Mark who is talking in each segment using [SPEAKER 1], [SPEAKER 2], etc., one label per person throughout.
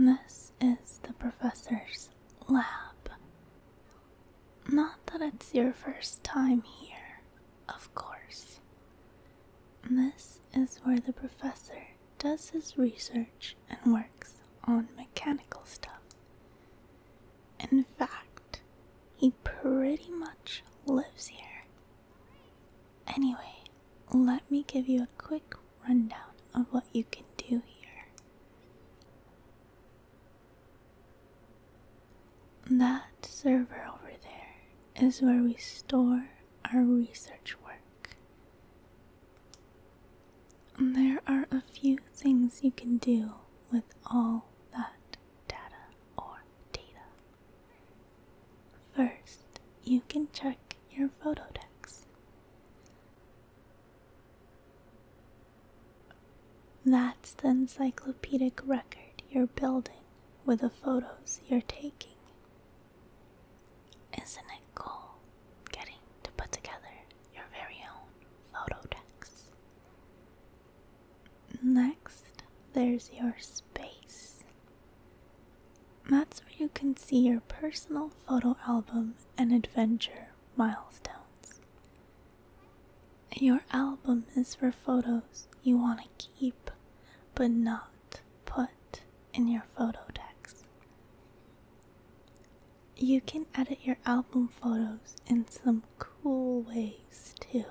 [SPEAKER 1] This is the professor's lab. Not that it's your first time here, of course. This is where the professor does his research and works on mechanical stuff. In fact, he pretty much lives here. Anyway, let me give you a quick rundown of what you can do here. That server over there is where we store our research work. There are a few things you can do with all that data or data. First, you can check your photo decks. That's the encyclopedic record you're building with the photos you're taking. Isn't it cool getting to put together your very own photo decks? Next, there's your space. That's where you can see your personal photo album and adventure milestones. Your album is for photos you want to keep but not put in your photo decks. You can edit your album photos in some cool ways too.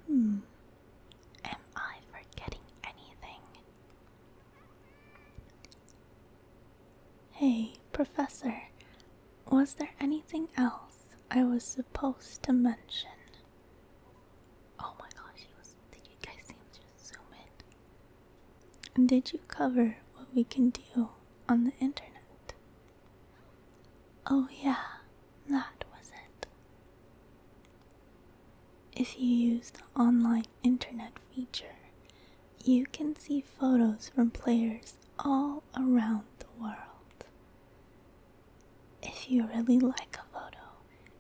[SPEAKER 1] Am I forgetting anything? Hey, Professor, was there anything else I was supposed to mention? Oh my gosh, did you guys see him just zoom in? Did you cover what we can do on the internet? Oh yeah, that was it. If you use the online internet feature, you can see photos from players all around the world. If you really like a photo,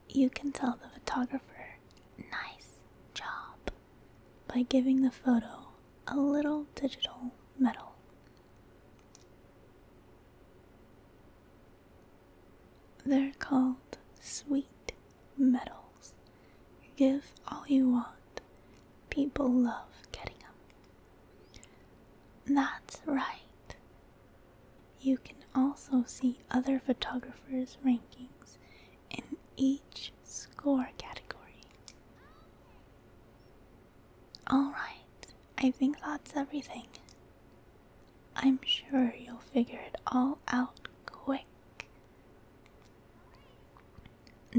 [SPEAKER 1] you can tell the photographer, "Nice job," by giving the photo a little digital medal. They're called sweet medals. Give all you want. People love getting them. That's right. You can also see other photographers' rankings in each score category. Alright, I think that's everything. I'm sure you'll figure it all out quick.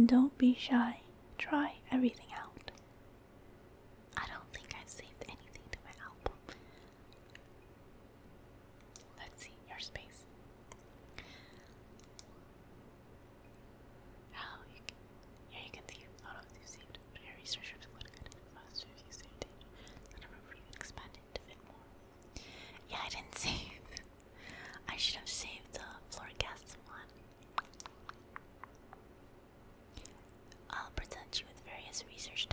[SPEAKER 1] Don't be shy. Try everything out. I don't think I've saved anything to my album. Let's see, your space. Oh, here you can see photos you saved. Your research would look good if you saved it. I don't remember if you expanded to fit more. Yeah, I didn't save. I should have saved the Florgasm one. I'll present you with various research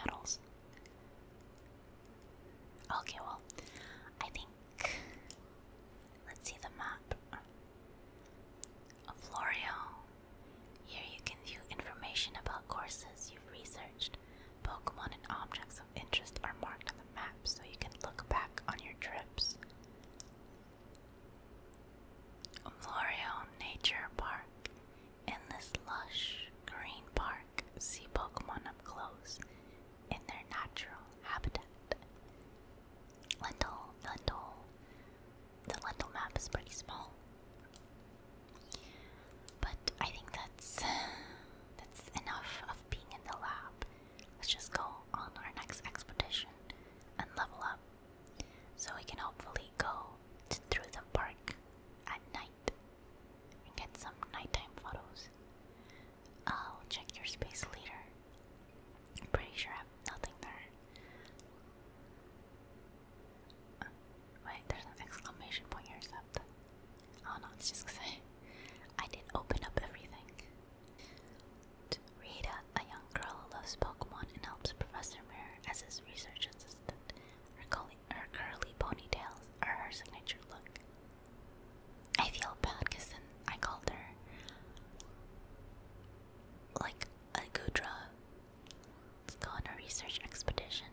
[SPEAKER 1] medals. Okay, well, I think... Let's see the map. Florio. Here you can view information about courses you've researched. Pokemon and objects of interest are marked on the map so you can look back on your trips. Florio Nature Park. In this lush green park, see Pokemon up close in their natural habitat. The Lental map is pretty small, but I think that's enough of being in the lab. Let's just go on our next expedition and level up, so we can hopefully go through the park at night and get some nighttime photos. I'll check your space later. I'm pretty sure I have nothing there. Wait, there's an exclamation point here, except... Oh no, it's just 'cause I didn't open up everything. Rita, a young girl who loves Pokemon and helps Professor Mirror as his research assistant. Her curly ponytails are her signature look. I feel bad because then I called her like a Gudra. Let's go on a research expedition.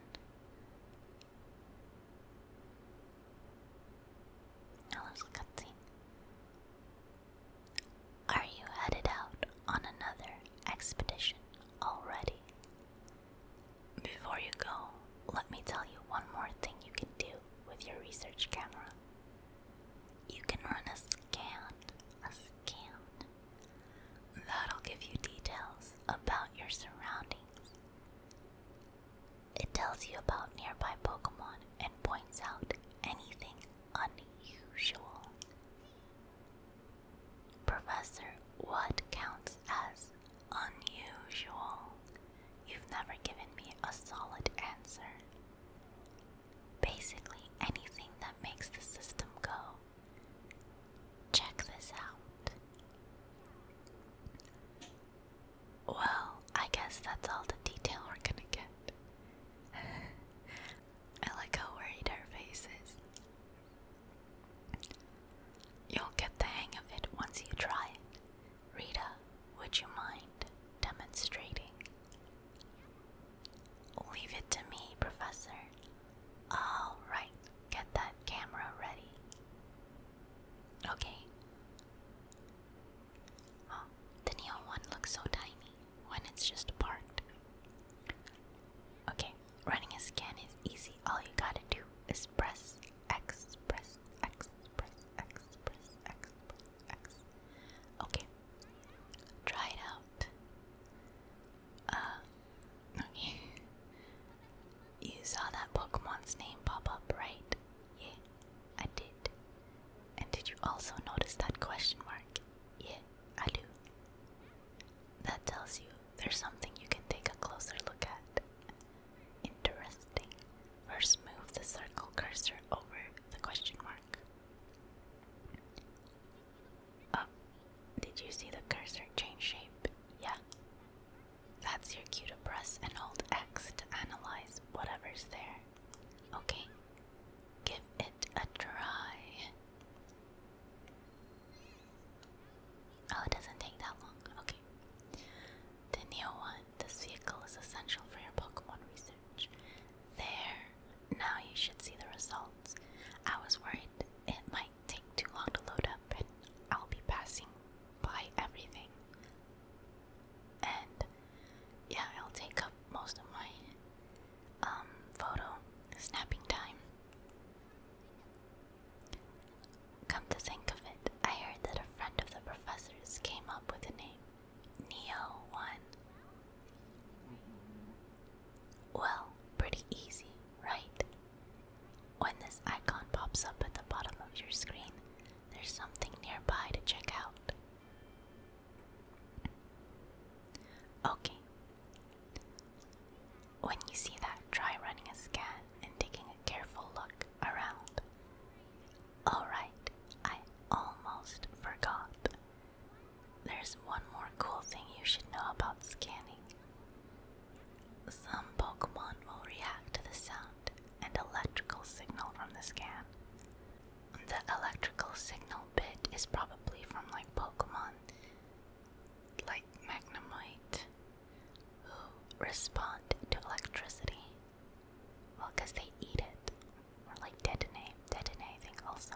[SPEAKER 1] Now let's look at the scene. Are you headed out on another expedition already? Before you go, let me tell you one more thing you can do with your research camera. You can run a scan. That'll give you details about your surroundings. It tells you about nearby Pokemon and points out anything unusual. Professor, what counts as unusual? You've never given me a solid answer. Basically, anything that makes the system go. Check this out. Well, I guess that's all the detail we're gonna get. I like how worried her face is. You'll get the hang of it once you try it. Rita, would you mind demonstrating? Leave it to me, Professor. Alright, get that camera ready. Okay. Oh, the neon one looks so tiny when it's just parked. Okay, running a scan is easy. All you gotta do is press X, press X, press X, press X, press X. Okay, try it out. Okay. You saw that Pokemon's name pop up, right? Yeah, I did. And did you also notice that question mark? Yeah, I do. That tells you there's something you can take a closer look at. Interesting. First, move the circle cursor over the question mark. Oh, did you see the cursor change shape? Yeah. That's your cue to press and hold X to analyze whatever's there. Okay, give it a try. Oh, it doesn't take that long. Okay. The Neo one, this vehicle is essential for your Pokemon research. There. Now you should see the results. I was worried it might take too long to load up and I'll be passing by everything. And yeah, it'll take up most of my photo snapping time. Come to think of it, I heard that a friend of the professor's came up with the name Neo-1. Well, pretty easy, right? When this icon pops up at the bottom of your screen, there's something nearby to check out. Okay. When you see that, try running a scan and taking a careful look around. Alright, I almost forgot. There's one more cool thing you should know about scanning. Some Pokemon respond to electricity. Well, because they eat it. Or like detonate I think also.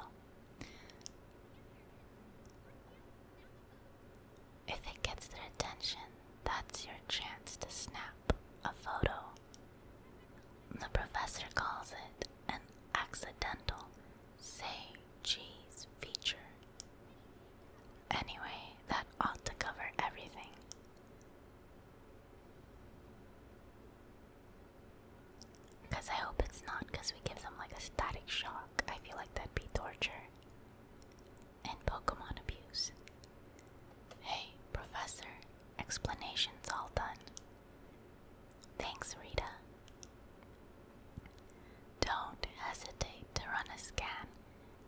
[SPEAKER 1] If it gets their attention, that's your chance to snap a photo. The professor calls it an accidental say cheese feature. Anyway, that ought to cover everything. Because I hope it's not because we give them like a static shock. I feel like that'd be torture. And Pokemon abuse. Hey, Professor. Explanation's all done. Thanks, Rita. Don't hesitate to run a scan.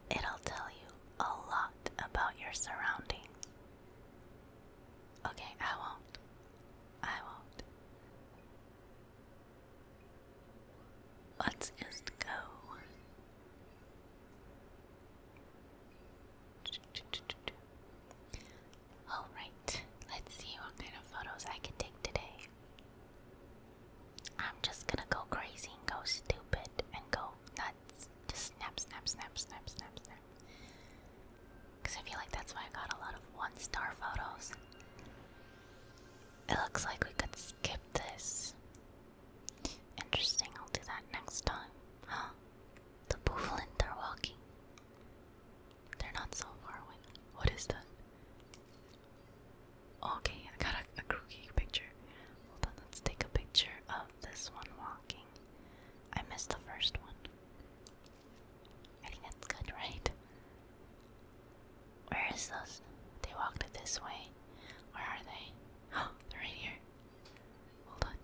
[SPEAKER 1] It'll tell you a lot about your surroundings. Okay, I won't. Let's just go. Alright, let's see what kind of photos I can take today. I'm just gonna go crazy and go stupid and go nuts. Just snap, snap, snap, snap, snap, snap. Because I feel like that's why I got a lot of 1-star photos. It looks like we could skip this. Interesting, I'll do that next time. Huh? The Bouffalant are walking. They're not so far away. What is that? Okay, I got a crookie picture. Hold on, let's take a picture of this one walking. I missed the first one. I think that's good, right? Where is those? They walked this way. Where are they? Oh, they're right here. Hold on.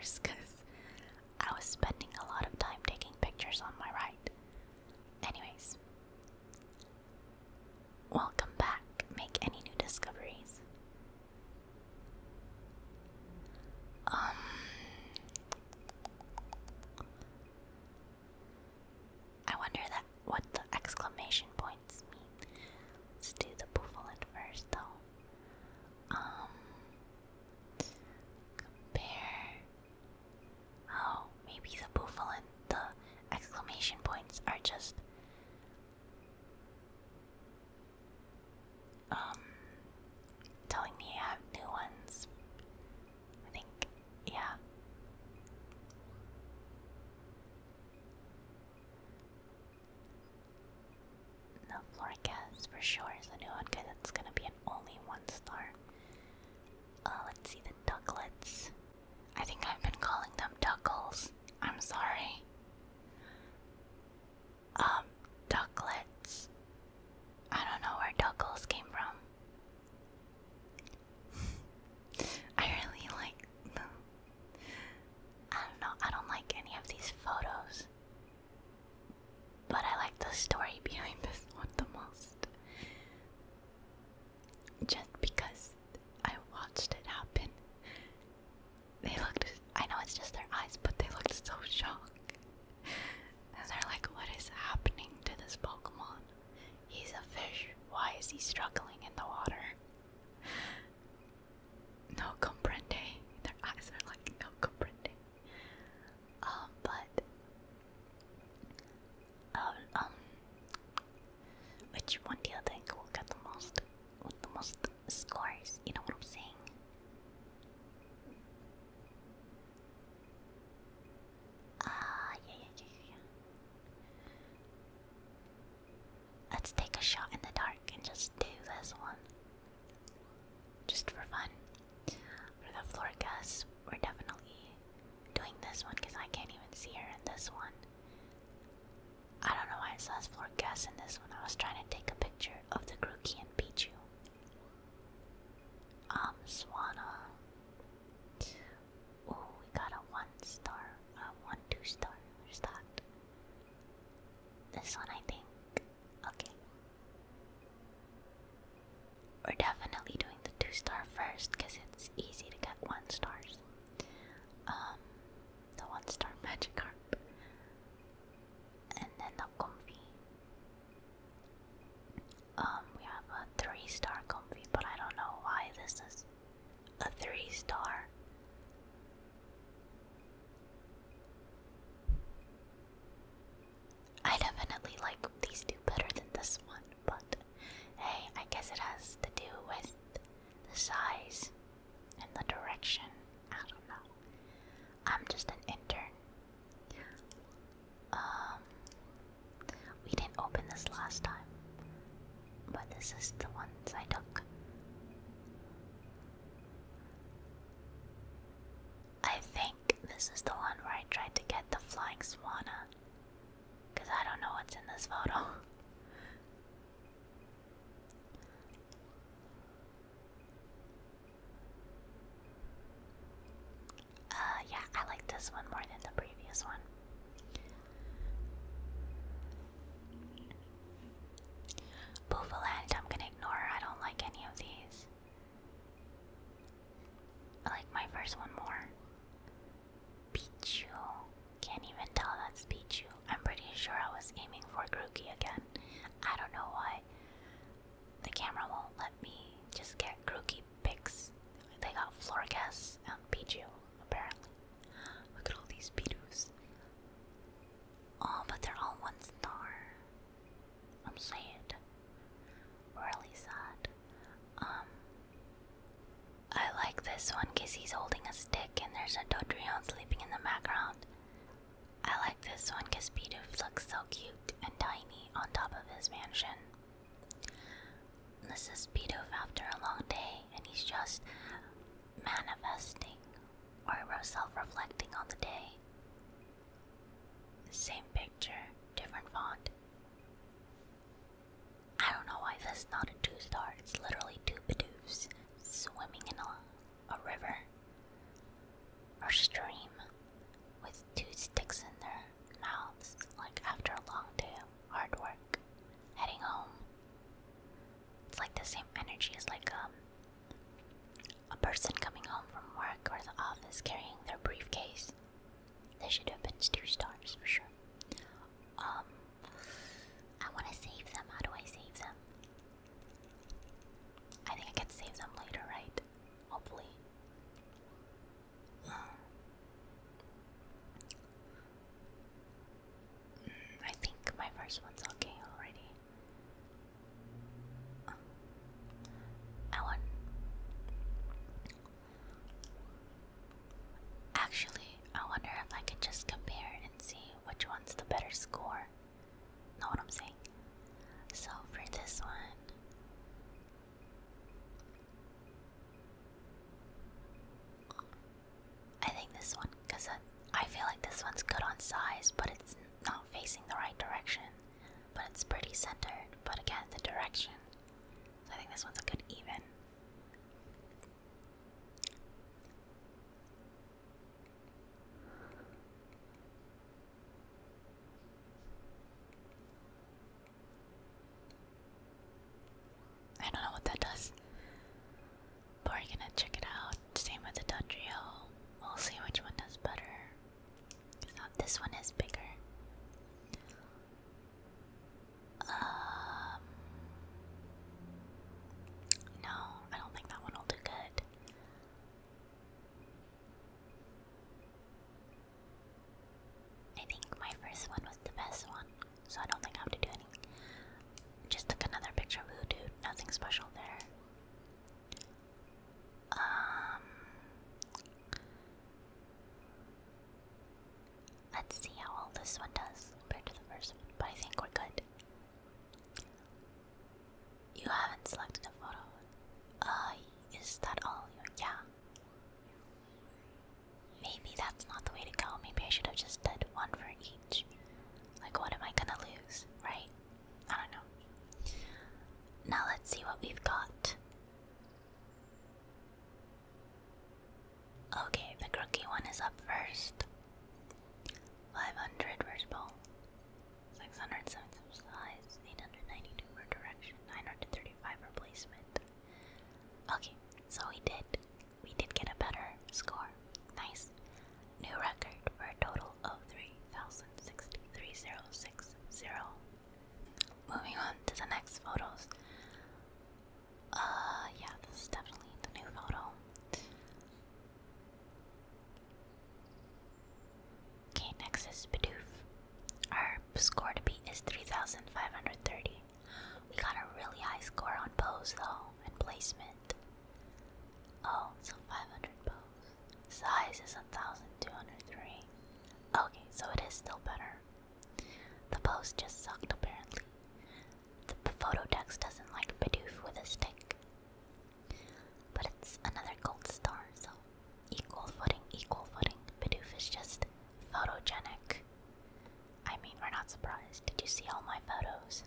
[SPEAKER 1] stars because I was spending a lot of time taking pictures on my ride. Anyways, welcome back. Make any new discoveries. I wonder what the exclamation points mean. Let's do the Bouffalant first, though. Compare. Oh, maybe the Bouffalant, the exclamation points are just telling me I have new ones. I think, yeah. No, Floricast for sure is a new one because it's gonna be an only 1-star. Let's see the Duckletts. I think I've been calling them Duckles. I'm sorry. Duckletts. I don't know where Duckles came from. I really like them. I don't know, I don't like any of these photos. But I like the story behind this one the most. Just because I watched it happen. They looked, I know it's just their eyes, but they looked so shocked. And they're like, what is happening to this Pokemon? He's a fish. Why is he struggling in the water? No comprende. Their eyes are like, no comprende. Which one do you think will get the most, with the most scores? You know what I'm saying? Yeah. Let's take a shot in the dark and just do this one. Just for fun. For the Floricast, we're definitely doing this one because I can't even see her in this one. I don't know why it says Floricast in this one. I was trying to take a picture of the Grookey and Pidgeot. Swanna. Oh, we got a 1-star. 2-star. Where's that? This one, I think. Okay. We're definitely doing the 2-star first because it's easy to get 1-stars. The 1-star Magikarp. And then the Comfey. We have a 3-star Comfey, but I don't know why this is a 3-star. I definitely like these two better than this one, but hey, I guess it has to do with the size and the direction. I don't know. I'm just an intern. We didn't open this last time, but this is the ones I took. I think this is the one where I tried to get the flying Swanna, because I don't know what's in this photo. Yeah, I like this one more than the previous one. Bouffalant, I'm gonna ignore. I don't like any of these. I like my first one more. Pidgeot. Can't even tell that's Pidgeot. I'm pretty sure I was aiming for Grookey again. I don't know why. The camera won't let me just get Grookey pics. They got Floricast and Pidgeot, apparently. Look at all these Bidoofs. Oh, but they're all 1-star. I'm sad. Really sad. I like this one because he's holding a stick and there's a Dodrio sleeping in the background. I like this one because Bidoof looks so cute and tiny on top of his mansion. This is Bidoof after a long day and he's just manifesting or self-reflecting on the day. Same picture, different font. I don't know why this is not a 2-star. It's literally 2 Bidoofs swimming in a river or stream. this one's good on size, but it's not facing the right direction. But it's pretty centered, but again, the direction. So I think this one's a good even. I don't know what that does, but we're gonna check it out. Same with the Dodrio. We'll see which one does better. This one is bigger. No, I don't think that one will do good. I think my first one was the best one, so I don't think I have to do anything. Just took another picture of Hoothoot, nothing special there. Let's see how well this one does compared to the first one, but I think we're good. You haven't selected a photo. Is that all? Yeah. Maybe that's not the way to go. Maybe I should have just did one for each. Like, what am I gonna lose, right? I don't know. Now let's see what we've got. Okay, the crookie one is up first. 500 for bowl, 607 size, 892 for direction, 935 for placement. Okay, so we did get a better score. Nice. New record for a total of 3,060. Moving on to the next photos. Yeah, this is definitely the new photo. Okay, next is Bidoof. Our score to beat is 3,530. We got a really high score on pose though, and placement. Oh, so 500 pose. Size is 1,203. Okay, so it is still better. The pose just sucked apparently. The photo text doesn't like Bidoof with a stick. But it's another gold star, so equal footing. Bidoof is just photogenic. I mean, we're not surprised. Did you see all my photos?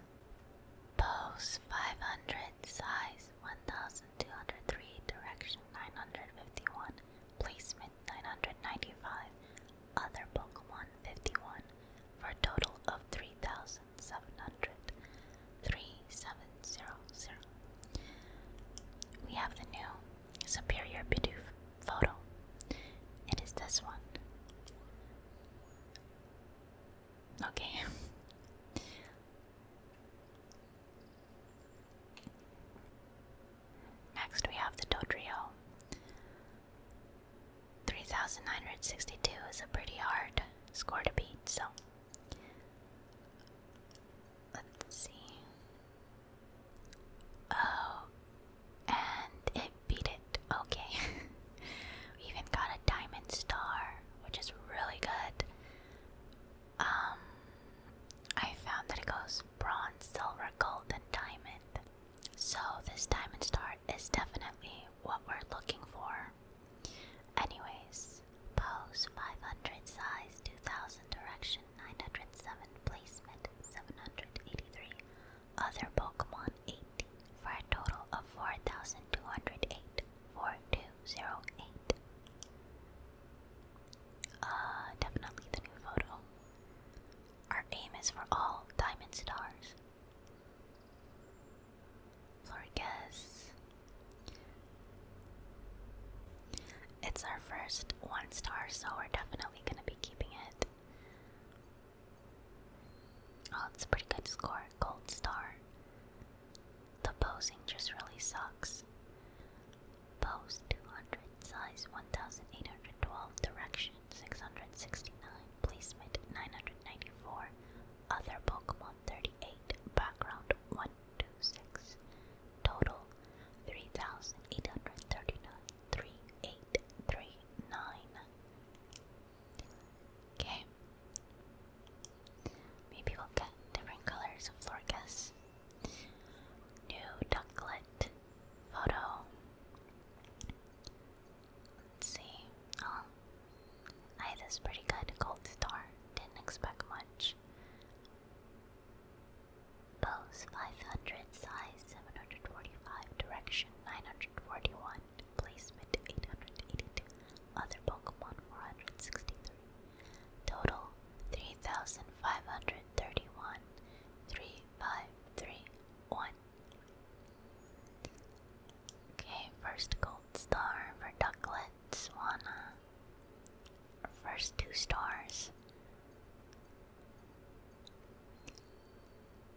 [SPEAKER 1] Pose 500, size 1,203, direction 951, placement 995, other Pokemon 51, for a total of 3,700. 3700. We have the new superior Bidoof photo. It is this one. Okay. Next we have the Dodrio. 3,962 is a pretty hard score to beat, so let's see. Oh, and it beat it. Okay. We even got a diamond star, which is really good. I found that it goes bronze, silver, gold, and diamond. So this diamond star is definitely what we're looking for. Anyways, pose 500, size 2,000, direction 907, placement 783, other Pokemon 18, for a total of 4,208. 4208. Definitely the new photo. Our aim is for all diamond stars. Florges. It's our first 1 star, so we're definitely gonna be keeping it. Oh, it's a pretty good score. Gold star. The posing just really sucks. Pose 200, size 1,812, direction 669, placement 994, other Pokemon 38, background 126, total 3,839, 3839. first 2 stars.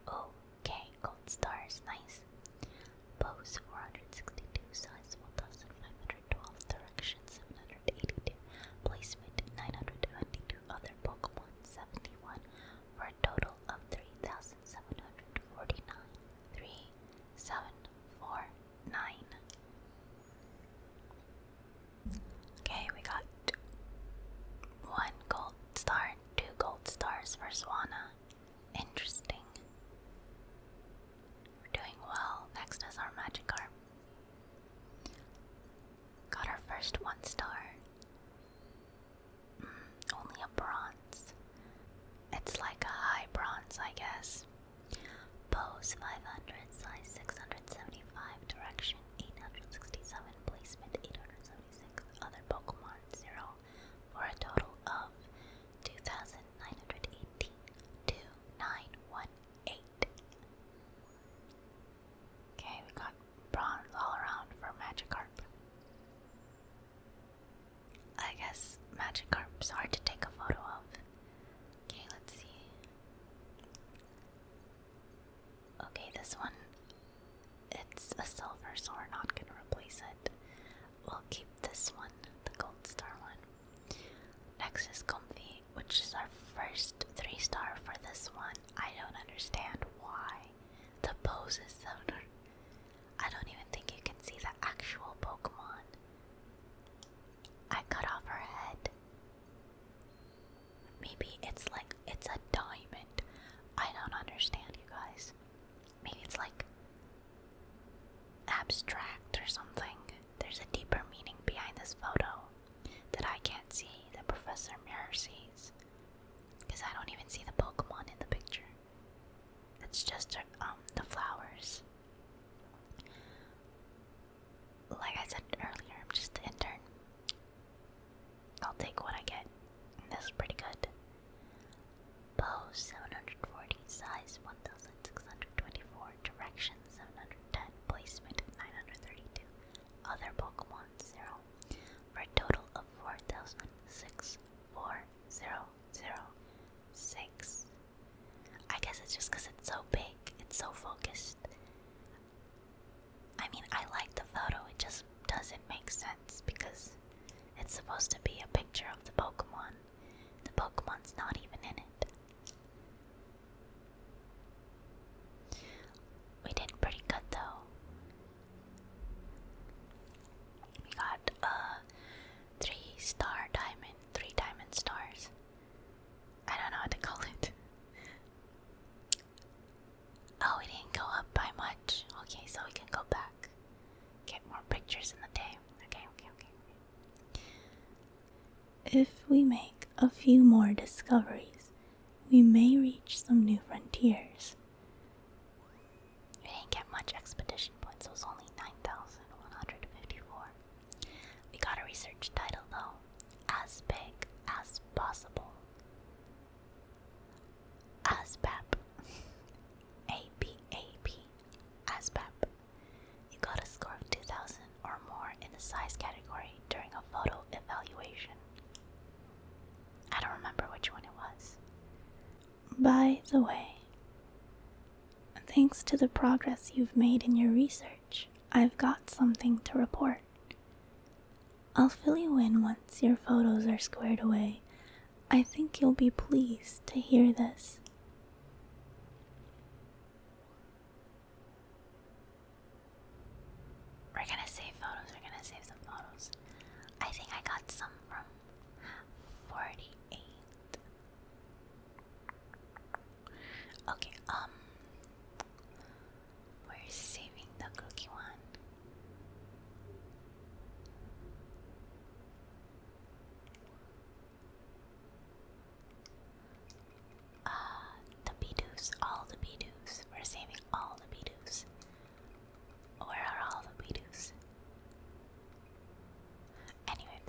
[SPEAKER 1] Okay, gold stars, nice. Pose 462, size 1512, direction 782, placement 992, other Pokemon 71, for a total of 3,749. 3749. Okay, we got 1 gold star, 2 gold stars for Swanna. Interesting. We're doing well. Next is our Magikarp. Got our first 1 star. Only a bronze. It's like a high bronze, I guess. Pose 500, size 675, direction 867, placement 876, other Pokemon 0, for a total of 2,918. 2918. Okay, we got bronze all around for Magikarp. I guess Magikarp's hard to take a photo of. Okay, let's see. Okay, this one, it's a silver, so we're not gonna replace it. We'll keep this one, the gold star one. Next is Comfey, which is our first 3-star for this one. I don't understand why the pose is so... I don't even think you can see the actual Pokemon. I cut off her head. Maybe it's like, it's a diamond. I don't understand, you guys. Maybe it's like abstract or something. There's a deeper meaning behind this photo that I can't see, that Professor Mirror sees. Because I don't even see the Pokemon in the picture. It's just the flowers. Like I said earlier, I'm just the intern. I'll take what I get. This is pretty good. Pose 740, size 1624, direction 710, placement 932, other Pokemon 0, for a total of 4,006,406. I guess it's just because it's so big, it's so focused. I mean, I like the photo, it just doesn't make sense because it's supposed to be a picture of the Pokemon. The Pokemon's not even in it. We did pretty good though. We got 3-star diamond, 3 diamond stars. I don't know what to call it. Oh, we didn't go up by much. Okay, so we can go back. Get more pictures in the day. Okay. If we make a few more discoveries, we may reach some new frontiers. We didn't get much expedition points, it was only 9,154. We got a research title though, as big as possible. ASPAP. APAP. ASPAP. You got a score of 2,000 or more in the size category during a photo evaluation. I don't remember which one it was. By the way, thanks to the progress you've made in your research, I've got something to report. I'll fill you in once your photos are squared away. I think you'll be pleased to hear this. We're gonna save photos, some photos. I think I got some from 48. Okay, we're saving the cookie one. The Bidoofs, all the Bidoofs. We're saving all the Bidoofs. Where are all the Bidoofs? Anyways,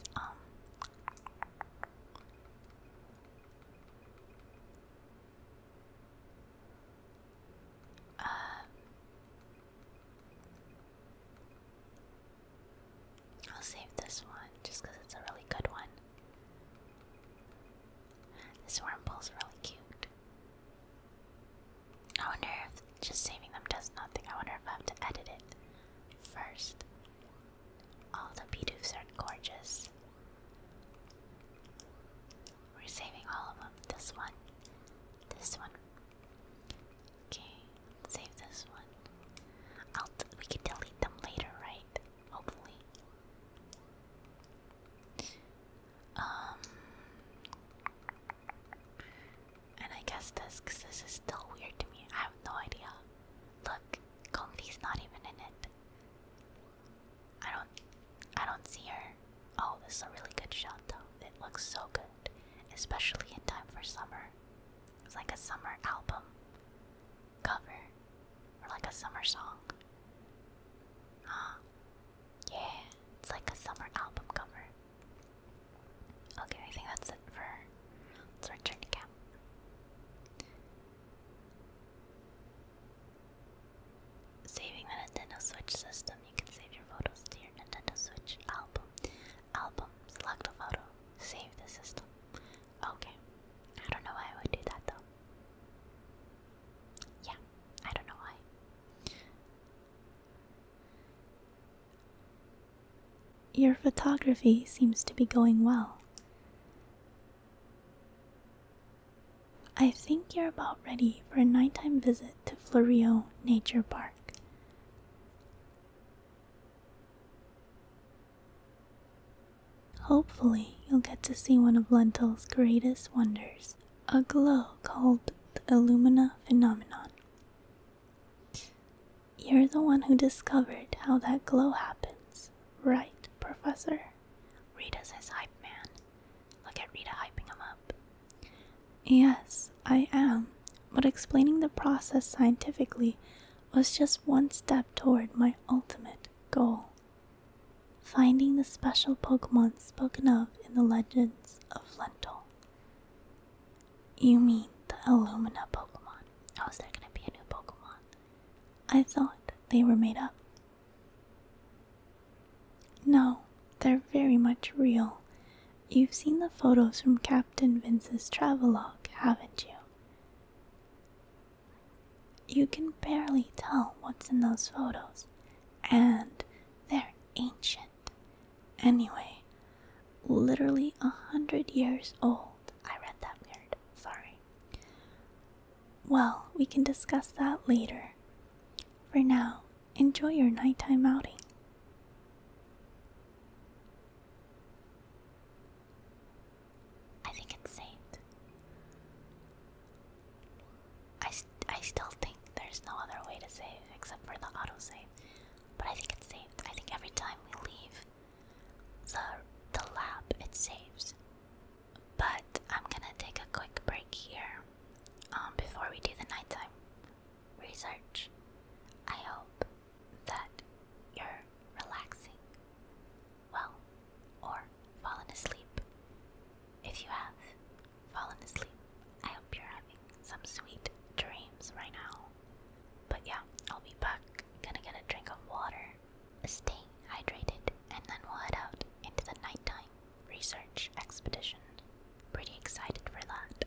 [SPEAKER 1] first. Oh, the Bidoofs are gorgeous. We're saving all of them. This one. This one. Okay, save this one. We can delete them later, right? Hopefully. And I guess this, because this is still weird to me. I have no idea. Look, Combee's not even in it. I don't see her. Oh, this is a really good shot though. It looks so good, especially in time for summer. It's like a summer album cover, or like a summer song. Yeah, it's like a summer album cover. Okay, I think that's it for. Let's return to camp. Saving the Nintendo Switch system. You can save your photos to your Nintendo Switch album. Album, select a photo, save the system. Okay. I don't know why I would do that though. Yeah, I don't know why. Your photography seems to be going well. I think you're about ready for a nighttime visit to Florio Nature Park. Hopefully, you'll get to see one of Lental's greatest wonders, a glow called the Illumina phenomenon. You're the one who discovered how that glow happens, right, Professor? Rita's his hype man. Look at Rita hyping him up. Yes, I am, but explaining the process scientifically was just one step toward my ultimate goal. Finding the special Pokemon spoken of in the legends of Lental. You mean the Illumina Pokemon? How is there gonna be a new Pokemon? I thought they were made up. No, they're very much real. You've seen the photos from Captain Vince's travelogue, haven't you? You can barely tell what's in those photos, and they're ancient. Anyway, literally 100 years old. I read that weird, sorry. Well, we can discuss that later. For now, enjoy your nighttime outing. I think it's saved. I still think there's no other way to save except for the autosave. But I think it's saved. I think every time we leave the lab, it saves. But I'm gonna take a quick break here before we do the nighttime research. I hope that you're relaxing well or fallen asleep. If you have fallen asleep, I hope you're having some sweet dreams right now. But yeah, I'll be back. Gonna get a drink of water, stay hydrated, and then we'll head out into the nighttime research expedition. Pretty excited for that.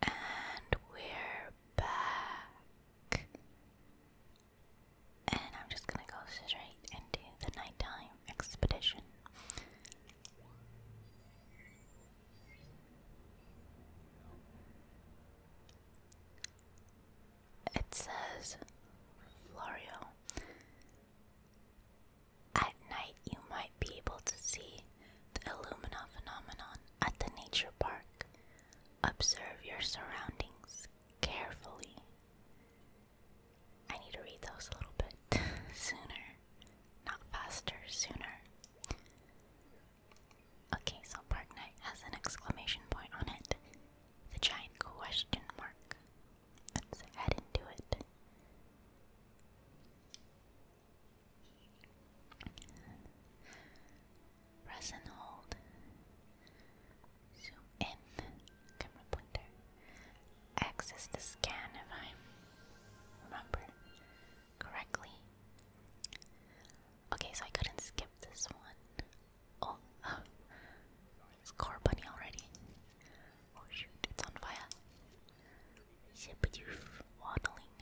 [SPEAKER 1] And we're back. And I'm just gonna go straight into the nighttime expedition. It says, Florio, at night you might be able to see the Illumina phenomenon at the nature park. Observe your surroundings carefully. I need to read those a little bit sooner, not faster, sooner. Okay, so Park Night has an exclamation point on it, the giant question mark. Let's head into it. Press and hold. Zoom in. Camera pointer. Access the scan if I remember correctly. Okay, so I couldn't skip this one. Oh, it's Core Bunny already. Oh shoot, it's on fire. Bidoof waddling.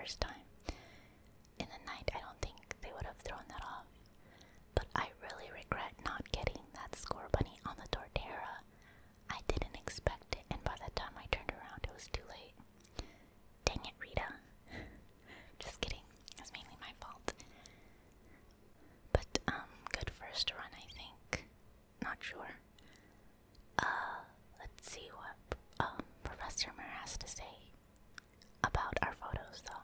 [SPEAKER 2] first time. In the night, I don't think they would have thrown that off. But I really regret not getting that score bunny on the Torterra. I didn't expect it, and by the time I turned around, it was too late. Dang it, Rita. Just kidding. It's mainly my fault. But, good first run, I think. Not sure. Let's see what, Professor Mir has to say about our photos, though.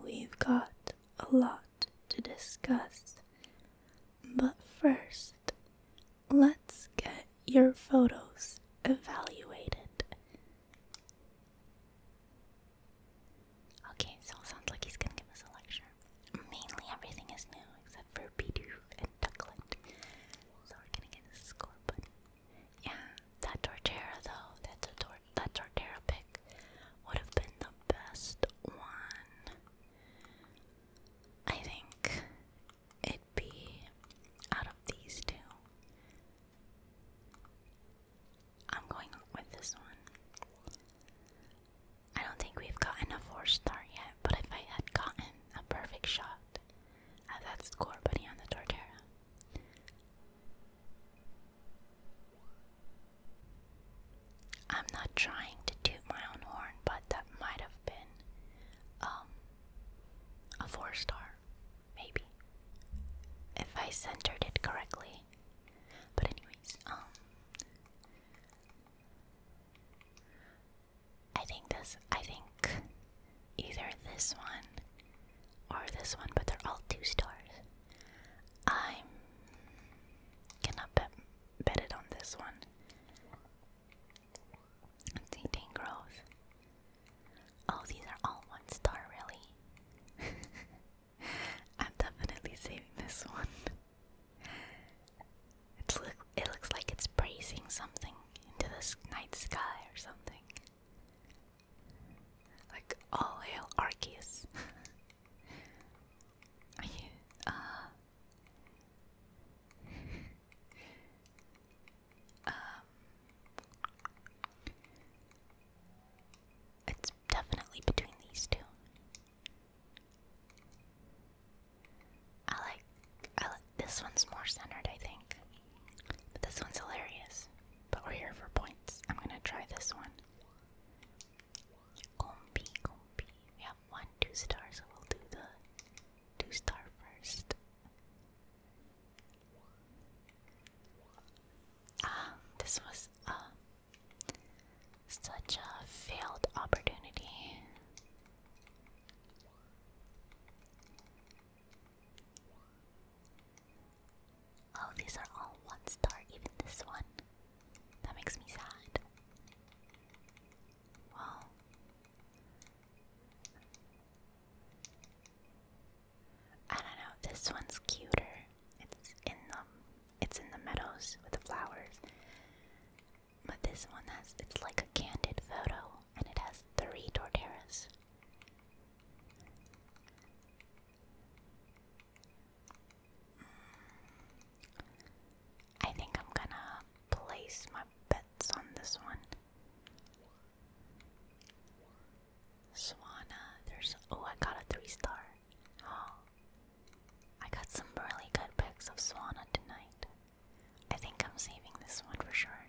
[SPEAKER 1] We've got a lot to discuss, but first, let's get your photos evaluated.
[SPEAKER 2] Okay, so it sounds like he's gonna give us a lecture. Mainly everything is new except for Bidoof and Ducklett. So we're gonna get a score bunny. Yeah, that Torterra though, that Torterra pick would have been the best one. I think it'd be out of these two. I'm going with this one. I don't think we've gotten a 4-star yet, but if I had gotten a perfect shot at that score bunny on the Torterra. I'm not trying to toot my own horn, but that might have been a 4-star, maybe, if I centered it correctly. But anyways, I think either this one or this one, but they're all 2 stars. I'm gonna bet it on this one. Let's see, Tangrowth. Oh, these are all 1 star, really? I'm definitely saving this one. It looks like it's praising something into the night sky or something. Like, all hail Arceus. It's definitely between these two. I like this one's more centered, I think. But this one's hilarious. But we're here for points. I'm gonna try this one. Combee. We have 1 2-star, so we'll do the 2-star first. This was such a failed opportunity. Oh, these are all 1 star, even this one. That makes me sad. Wow. I don't know, this one's cuter. It's in the meadows with the flowers. But this one it's like a candid photo, and it has 3 Torterras. I think I'm gonna place my bets on this one. Swanna, I got a 3-star. Oh, I got some really good pics of Swanna tonight. I think I'm saving this one for sure.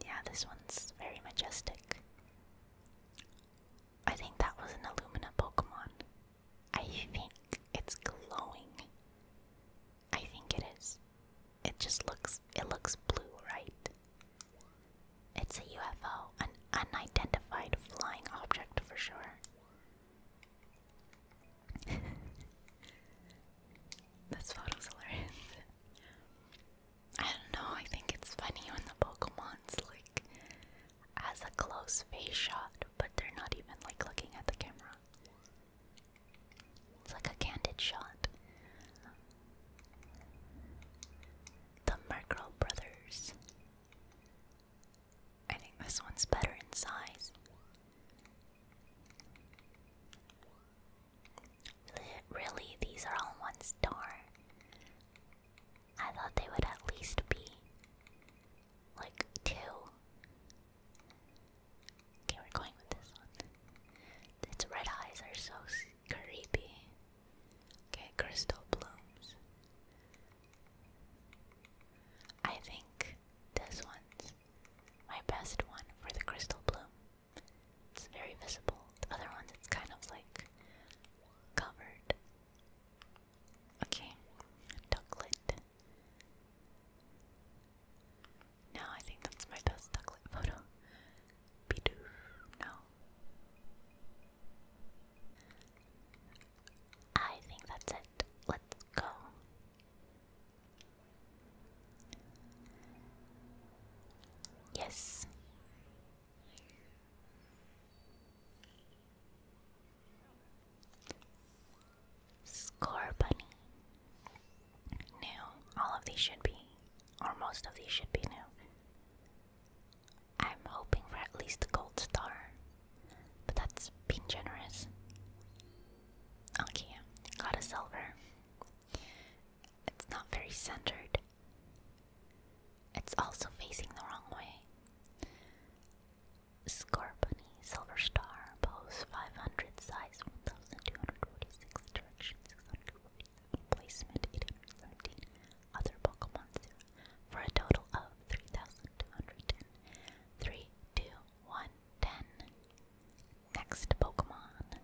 [SPEAKER 2] Yeah, this one's very majestic. I think that was an Illumina Pokemon. I think it's glowing. I think it is. It looks blue, right? It's a UFO, an unidentified flying object for sure. This photo's hilarious. I don't know, I think it's funny when the Pokemon's like has a close face shot, but they're not even like looking at the camera. It's like a candid shot. The Murkrow brothers. I think this one's better in size. Really, these are all 1 star. I thought they would at least be like 2. Okay, we're going with this one. It's these should be, or most of these should be new. I'm hoping for at least a gold star, but that's being generous. Okay, got a silver. It's not very centered. It's also facing the wrong way. Scorbunny, silver star, pose 500, size 1246, direction 647, placement 817, other Pokemon 0, for a total of 3,210. 3, 2, 1, 10. Next Pokemon.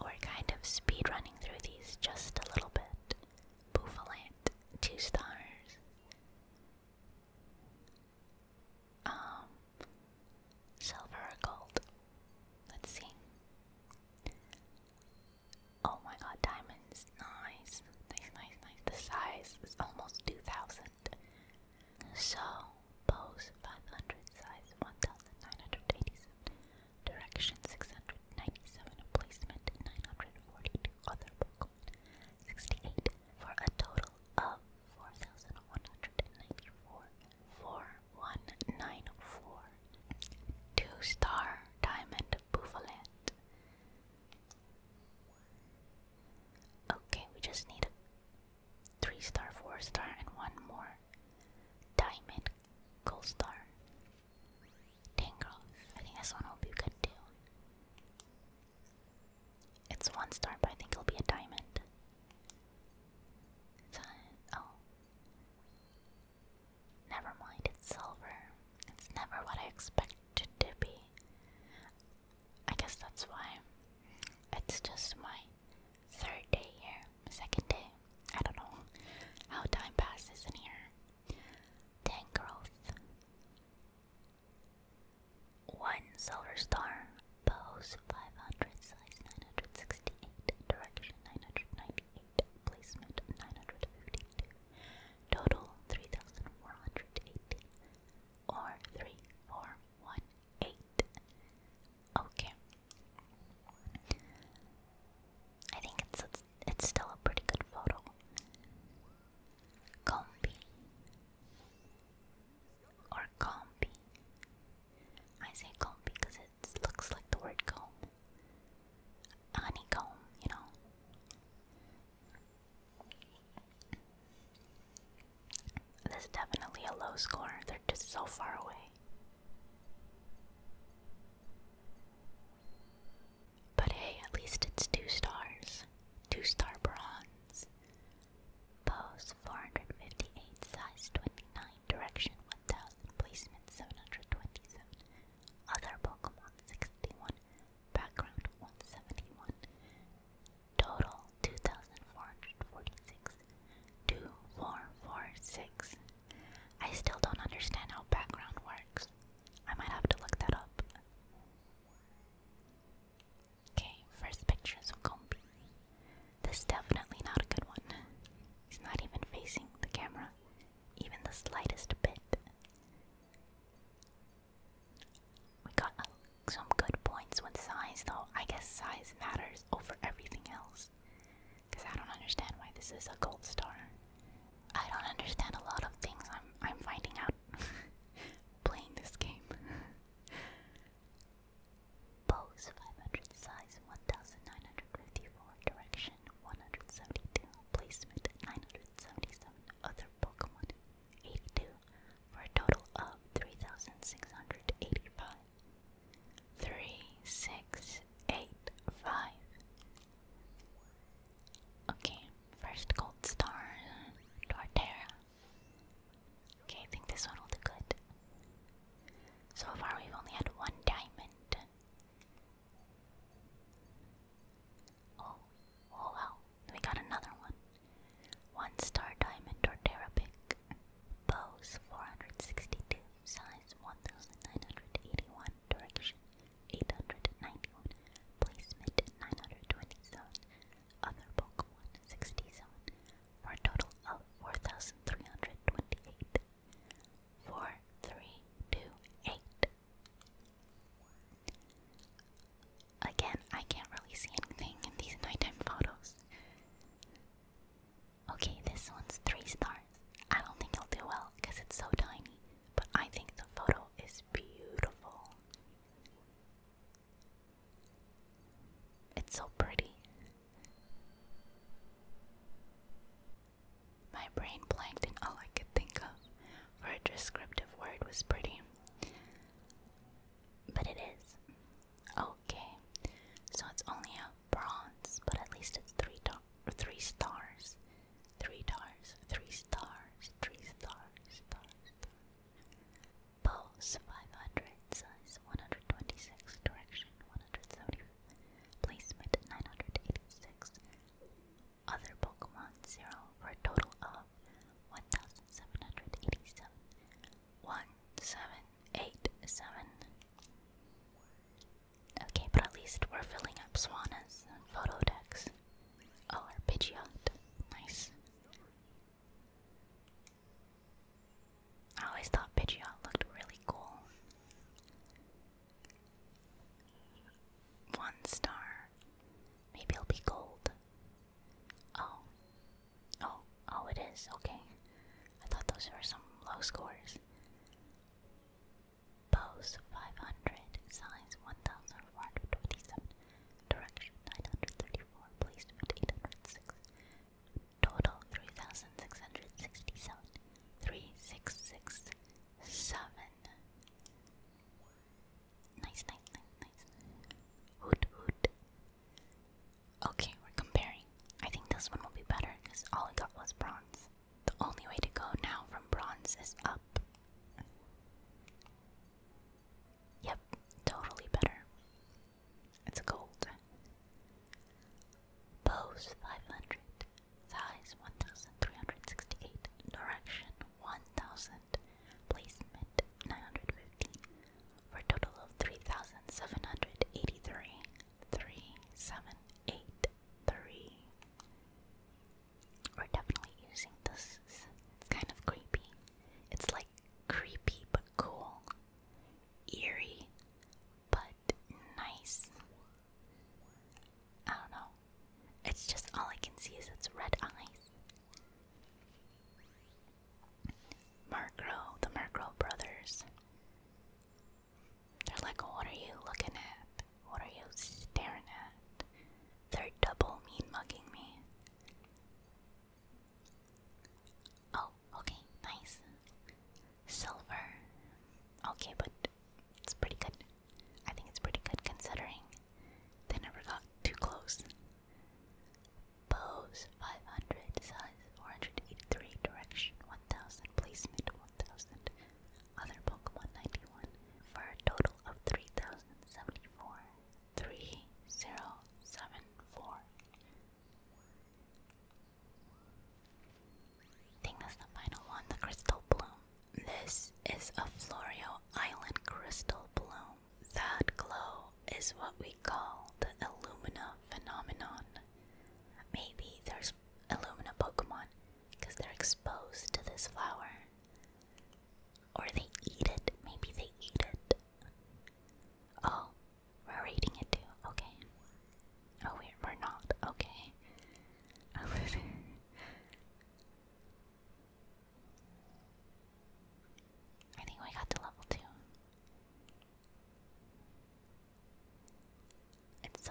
[SPEAKER 2] We're kind of speed running through these just a little bit. Bouffalant, 2 stars. Silver or gold? Let's see. Oh my god, diamonds. Nice. Nice. The size is almost 2,000. So, pose 500, size 1,987, direction 697, placement 942, other Pokemon 68, for a total of 4,194. 4194. 2-star diamond Bouffalant. Okay, we just need a 3-star, 4-star, and 1 more diamond gold star. Tangrowth. I think this one will be good too. It's 1 star, but I think it'll be a diamond. Oh. Never mind, it's silver. It's never what I expected it to be. I guess that's why. It's just my 3rd day here. 2nd day. I don't know how time passes in here. Tangrowth. 1 silver star. Pose 500, size 968, direction 998, placement 952. Total 3,480. Or 3418. Okay. I think it's still a pretty good photo. Combee. Or Combee. I say Combee because it looks like the word comb. Honeycomb, you know. This is definitely a low score. They're just so far away. But hey, at least it's 2 stars. 2-star bronze. Pose 458, size 29, direction 1000, placement 727. Other Pokemon 61, background 171. Total 2,446. 2446. I still don't understand how background works.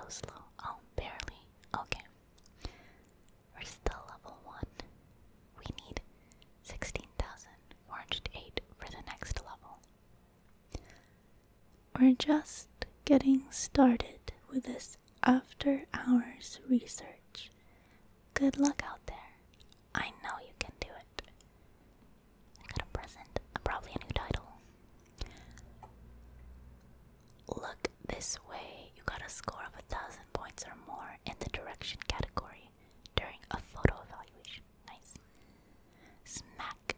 [SPEAKER 2] so slow. Oh, barely. Okay. We're still level 1. We need 16,408 for the next level.
[SPEAKER 1] We're just getting started with this after-hours research. Good luck out there.
[SPEAKER 2] I know you can do it. I got a present. Probably a new title. Look this way. You got a score of 1,000 points or more in the direction category during a photo evaluation. Nice. Smack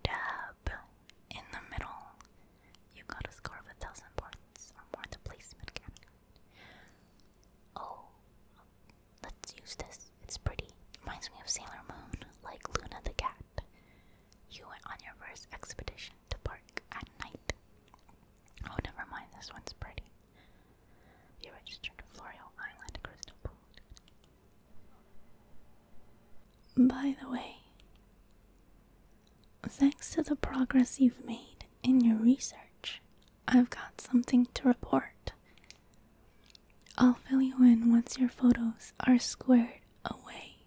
[SPEAKER 2] dab in the middle. You got a score of 1,000 points or more in the placement category. Oh, let's use this. It's pretty. Reminds me of Sailor Moon, like Luna the cat. You went on your first expedition to park at night. Oh, never mind. This one's pretty. You registered to Florio Island Crystal Pool.
[SPEAKER 1] By the way, thanks to the progress you've made in your research, I've got something to report. I'll fill you in once your photos are squared away.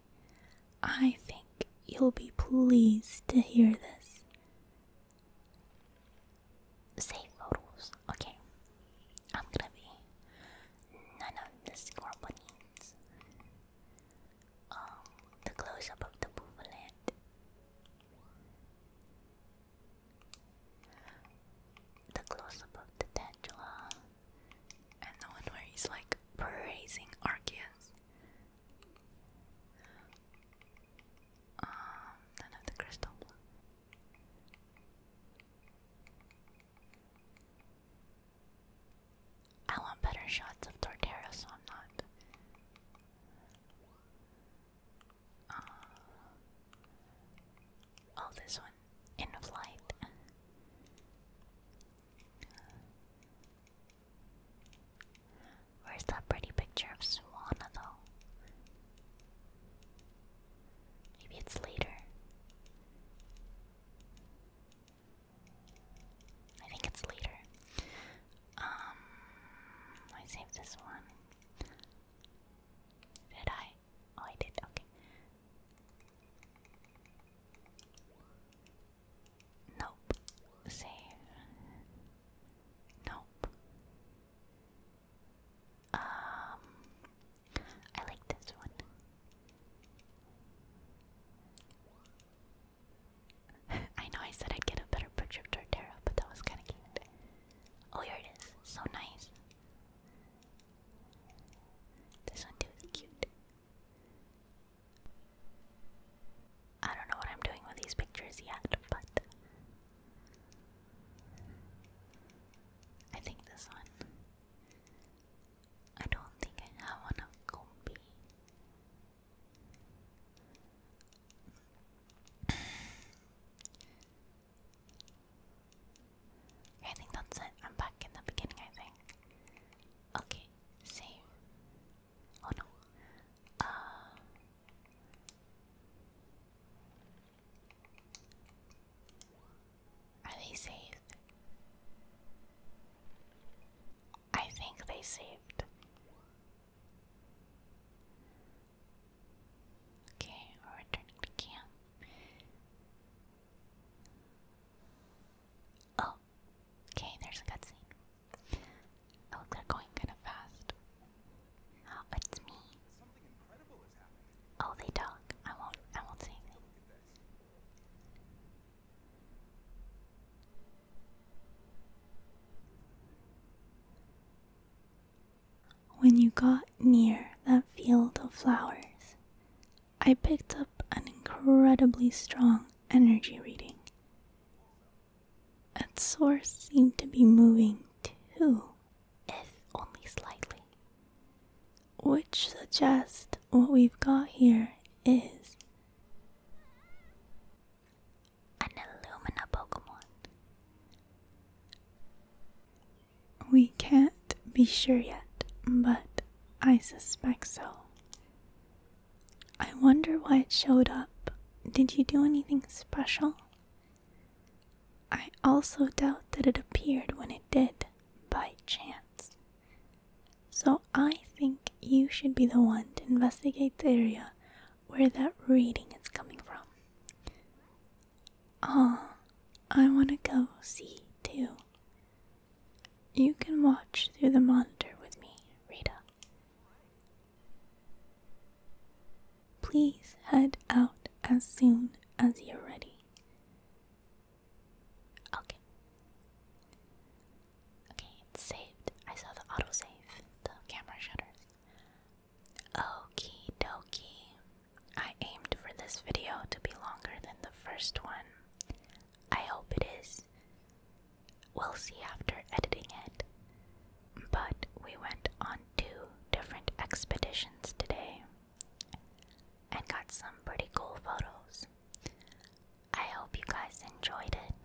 [SPEAKER 1] I think you'll be pleased to hear this.
[SPEAKER 2] Save photos. Okay. I'm gonna be none of the score bunnies. The close-up of the Bouffalant. The close-up of the Tangela.
[SPEAKER 1] And the one where he's like praising Arceus. None of the crystal blue.
[SPEAKER 2] I want better shots of Torterra, so I'm not. Oh, this one. In flight. Where's that pretty picture of Swanna, though? Maybe it's later. I think it's later. I saved this one. Did I? Oh, I did. Okay. Nope. Save. Nope. I like this one. I know I said I'd get a better picture of Torterra, but that was kind of cute. Oh, here it is. So nice. This one too is cute. I don't know what I'm doing with these pictures yet, but I think this one. I don't think I have one of Combee. I think that's it. I'm back in the beginning, I think. Okay, save. Oh no. Are they saved? I think they saved. Okay, we're returning to camp. Oh, okay, there's a cutscene. Oh, they're going kind of fast. Oh, it's me.
[SPEAKER 3] Something incredible has happened.
[SPEAKER 2] Oh, they talk. I won't say anything.
[SPEAKER 3] Look at this.
[SPEAKER 1] When you got near that field of flowers, I picked up an incredibly strong energy reading. Its source seemed to be moving too,
[SPEAKER 2] If only slightly.
[SPEAKER 1] which suggests what we've got here is
[SPEAKER 2] An Illumina Pokemon.
[SPEAKER 1] we can't be sure yet, but I suspect so. I wonder why it showed up. Did you do anything special? I also doubt that it appeared when it did, by chance. So I think should be the one to investigate the area where that reading is coming from. I want to go see too. You can watch through the monitor with me, Rita. Please head out as soon as you're ready.
[SPEAKER 2] Okay. Okay, it's saved. I saw the autosave, the camera shutters. Okie dokie. I aimed for this video to be longer than the first one. I hope it is. We'll see after editing it. But we went on 2 different expeditions today and got some pretty cool photos. I hope you guys enjoyed it.